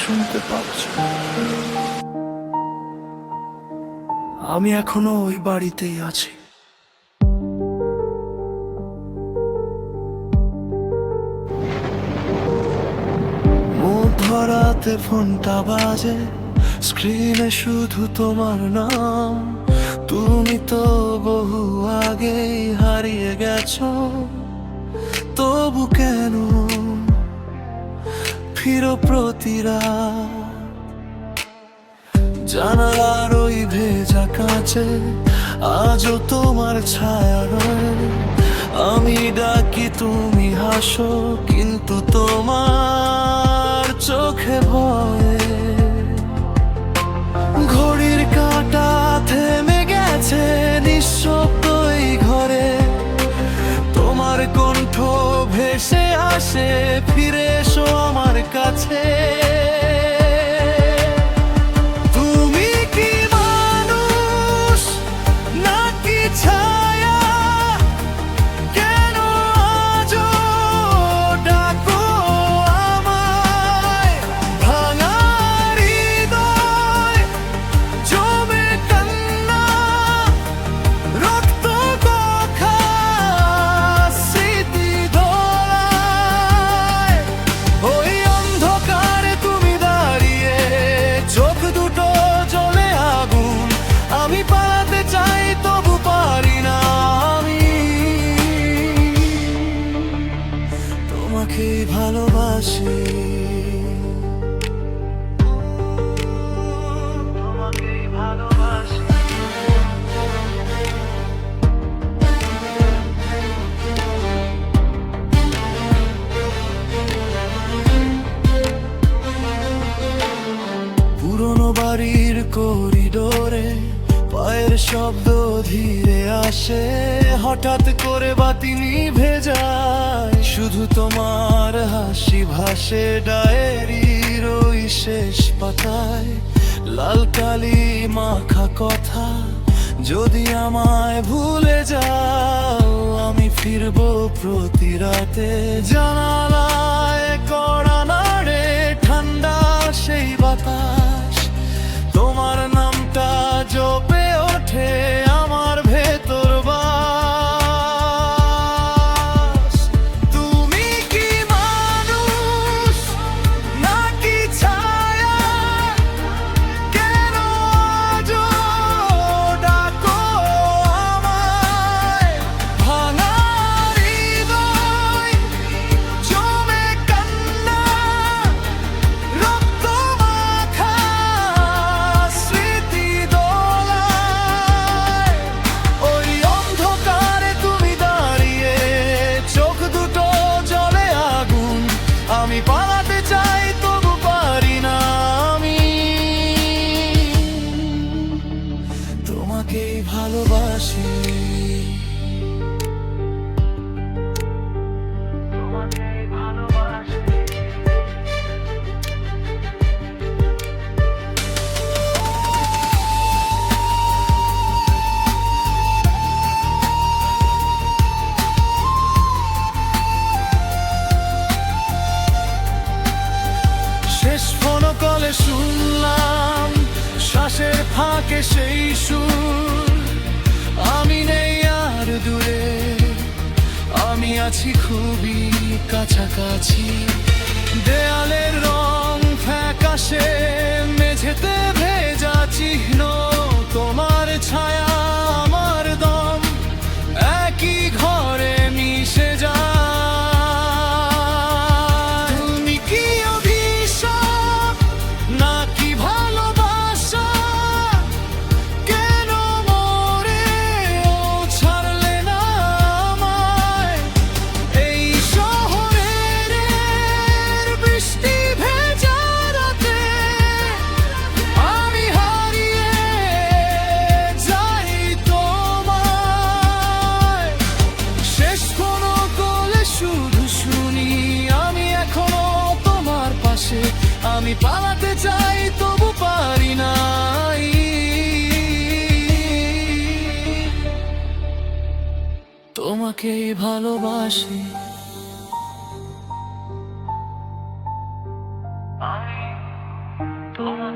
শুনতে পাচ্ছ? আমি এখনো ওই বাড়িতেই আছি। মধ্যরাতে ফোনটা বাজে, স্ক্রিনে শুধু তোমার নাম। তুমি তো বহু আগেই হারিয়ে গেছো, তবু কেন ফিরো প্রতি রাত? জানালার ওই ভেজা কাছে আজও তোমার ছায়া রয়। আমি ডাকি তুমি হাসো, কিন্তু তোমার চোখে ভয়। ঘড়ির কাঁটা থেমে গেছে নিঃশব্দ এই ঘরে। তোমার কণ্ঠ ভেসে আসে, ফিরে এসো আমার কাছে। তুমি কি মানুষ নাকি ছায়া? কেন আজও ডাকো আমায়? ভাঙা হৃদয়, জমে কান্না, রক্ত মাখা স্মৃতি দোলায়। ওই অন্ধকারে তুমি দাঁড়িয়ে, চোখ দুটো জ্বলে আগুন। আমি পালাতে চাই তবু পারি না। আমি তোমাকেই ভালোবাসি, তোমাকেই ভালোবাসি। পুরনো বাড়ির করিডোরে পায়ের শব্দ ধীরে আসে। হঠাৎ করে বাতি নিভে যায়, শুধু তোমার হাসি ভাসে ডায়েরির ওই শেষ পাতায়। লাল কালি মাখা কথা, যদি আমায় ভুলে যাও আমি ফিরবো প্রতি রাতে। জানালায় কড়া নাড়ে ঠান্ডা সেই বাতাস, তোমার নামটা জপে ওঠে আমার ভেতর বাস। তুমি কি মানুষ নাকি ছায়া? কেন আজও ডাকো আমায়? ভাঙা হৃদয়, জমে কান্না, রক্ত মাখা স্মৃতি দোলায়। ওই অন্ধকারে তুমি দাঁড়িয়ে, চোখ দুটো জ্বলে আগুন। আমি পালাতে চাই তবু পারি না। আমি তোমাকেই ভালোবাসি, তোমাকেই ভালোবাসি। শেষ ফোন কলে শুনলাম শ্বাসের ফাঁকে সেই সুর। আমি নেই আর দূরে, আমি আছি খুবই কাছাকাছি। দেয়ালের রং ফ্যাকাশে, মেঝেতে ভেজা চিহ্ন। তোমার ছায়া আমার দম, একই ঘরে মিশে যায়। তুমি কি অভিশাপ নাকি ভালোবাসা? কেন মরেও ছাড়লে না আমায়? এই শহরের বৃষ্টি ভেজা রাতে আমি হারিয়ে যাই তোমায়। শেষ কোনো কলে শুধু শুনি আমি এখনো তোমার পাশে। আমি পালাতে চাই তবু পারি নাই। তোমাকেই ভালোবাসি। আমি ক্ষমা